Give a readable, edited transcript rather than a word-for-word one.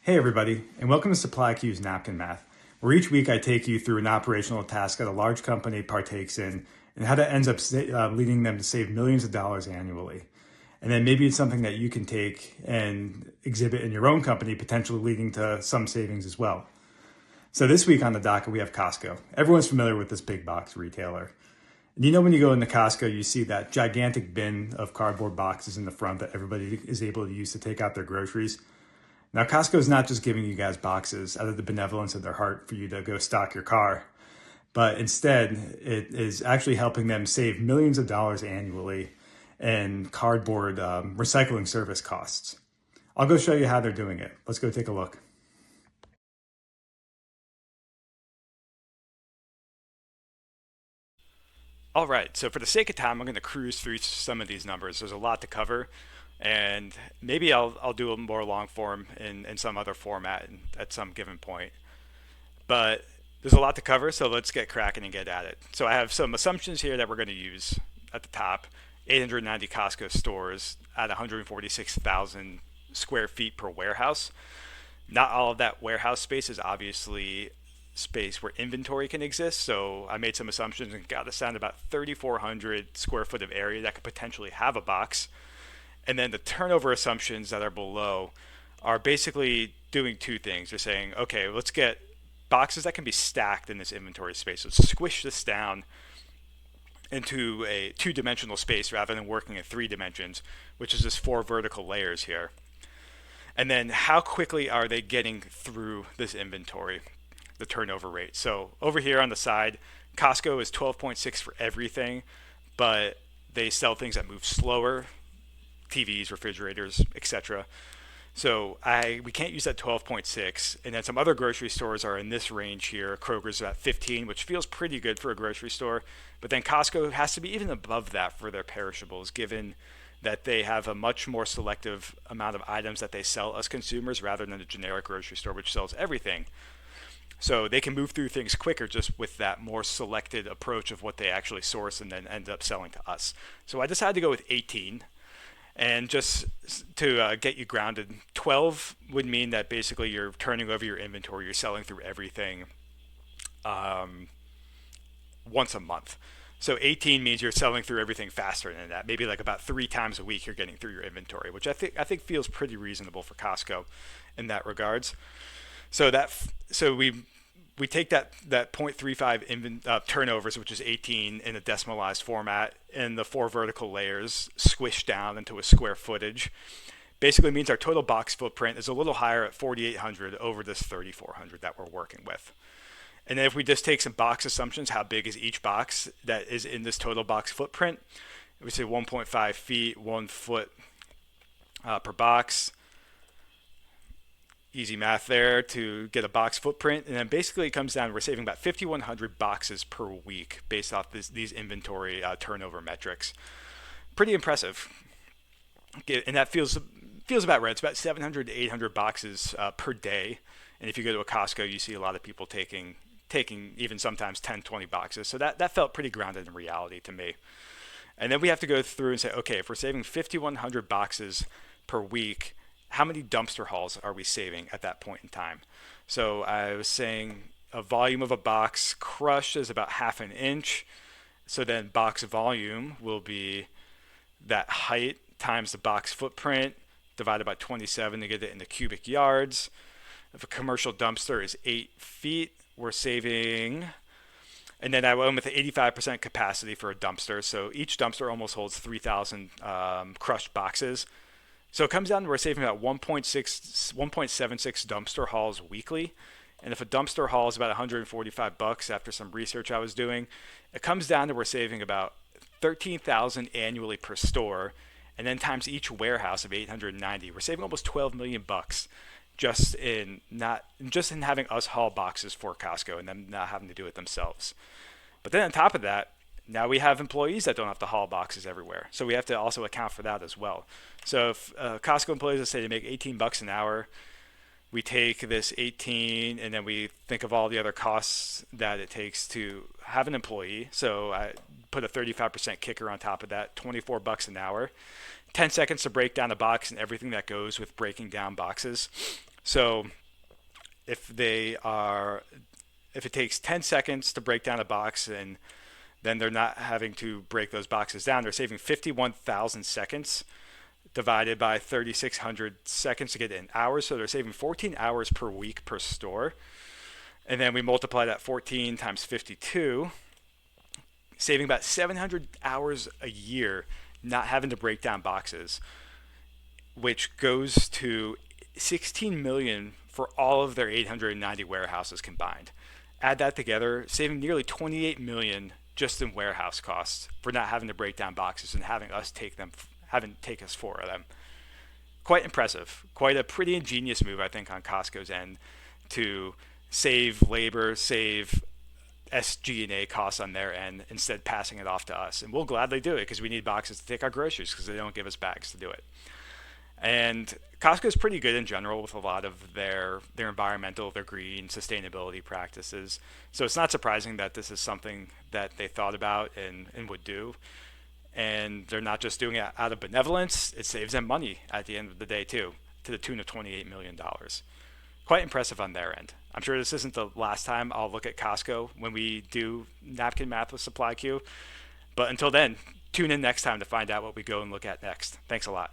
Hey everybody, and welcome to SupplyQ's Napkin Math, where each week I take you through an operational task that a large company partakes in and how that ends up leading them to save millions of dollars annually. And then maybe it's something that you can take and exhibit in your own company, potentially leading to some savings as well. So this week on the docket, we have Costco. Everyone's familiar with this big box retailer. And you know when you go into Costco, you see that gigantic bin of cardboard boxes in the front that everybody is able to use to take out their groceries. Now, Costco is not just giving you guys boxes out of the benevolence of their heart for you to go stock your car, but instead it is actually helping them save millions of dollars annually in cardboard recycling service costs. I'll go show you how they're doing it. Let's go take a look. All right, so for the sake of time, I'm going to cruise through some of these numbers. There's a lot to cover, and maybe I'll do a more long form in some other format at some given point. But there's a lot to cover, so let's get cracking and get at it. So I have some assumptions here that we're going to use at the top. 890 Costco stores at 146,000 square feet per warehouse. Not all of that warehouse space is obviously space where inventory can exist. So I made some assumptions and got us down to about 3,400 square foot of area that could potentially have a box. And then the turnover assumptions that are below are basically doing two things. They're saying, okay, let's get boxes that can be stacked in this inventory space. Let's squish this down into a two-dimensional space rather than working in 3 dimensions, which is just 4 vertical layers here. And then how quickly are they getting through this inventory, the turnover rate? So over here on the side, Costco is 12.6 for everything, but they sell things that move slower, TVs, refrigerators, etc. So we can't use that 12.6. And then some other grocery stores are in this range here. Kroger's at 15, which feels pretty good for a grocery store. But then Costco has to be even above that for their perishables, given that they have a much more selective amount of items that they sell us consumers rather than a generic grocery store, which sells everything. So they can move through things quicker just with that more selected approach of what they actually source and then end up selling to us. So I decided to go with 18. And just to get you grounded, 12 would mean that basically you're turning over your inventory, you're selling through everything once a month. So 18 means you're selling through everything faster than that. Maybe like about 3 times a week you're getting through your inventory, which I think feels pretty reasonable for Costco in that regards. So we take that 0.35 turnovers, which is 18 in a decimalized format, and the 4 vertical layers squished down into a square footage. Basically means our total box footprint is a little higher at 4,800 over this 3,400 that we're working with. And then if we just take some box assumptions, how big is each box that is in this total box footprint? We say 1.5 feet, 1 foot per box. Easy math there to get a box footprint. And then basically it comes down, we're saving about 5,100 boxes per week based off these inventory turnover metrics. Pretty impressive. And that feels about right. It's about 700 to 800 boxes per day. And if you go to a Costco, you see a lot of people taking even sometimes 10, 20 boxes. So that felt pretty grounded in reality to me. And then we have to go through and say, okay, if we're saving 5,100 boxes per week, how many dumpster hauls are we saving at that point in time? So I was saying a volume of a box crushed is about 1/2 inch. So then box volume will be that height times the box footprint divided by 27 to get it into cubic yards. If a commercial dumpster is 8 feet, we're saving, and then I went with the 85% capacity for a dumpster. So each dumpster almost holds 3,000 crushed boxes. So it comes down to we're saving about 1.76 dumpster hauls weekly. And if a dumpster haul is about 145 bucks after some research I was doing, it comes down to we're saving about 13,000 annually per store. And then times each warehouse of 890, we're saving almost 12 million bucks just in having us haul boxes for Costco and them not having to do it themselves. But then on top of that, now we have employees that don't have to haul boxes everywhere. So we have to also account for that as well. So if Costco employees, let's say they make 18 bucks an hour, we take this 18 and then we think of all the other costs that it takes to have an employee. So I put a 35% kicker on top of that, 24 bucks an hour. 10 seconds to break down a box and everything that goes with breaking down boxes. So if they are, if it takes 10 seconds to break down a box, and then they're not having to break those boxes down, they're saving 51,000 seconds divided by 3,600 seconds to get it in hours. So they're saving 14 hours per week per store. And then we multiply that 14 times 52, saving about 700 hours a year not having to break down boxes, which goes to 16 million for all of their 890 warehouses combined. Add that together, saving nearly 28 million just in warehouse costs for not having to break down boxes and having us take them, having to take us for them. Quite impressive. Quite a pretty ingenious move, I think, on Costco's end to save labor, save SG&A costs on their end, instead passing it off to us. And we'll gladly do it because we need boxes to take our groceries because they don't give us bags to do it. And Costco is pretty good in general with a lot of their environmental, their green, sustainability practices. So it's not surprising that this is something that they thought about and would do. And they're not just doing it out of benevolence, it saves them money at the end of the day, too, to the tune of $28 million. Quite impressive on their end. I'm sure this isn't the last time I'll look at Costco when we do napkin math with SupplyQ. But until then, tune in next time to find out what we go and look at next. Thanks a lot.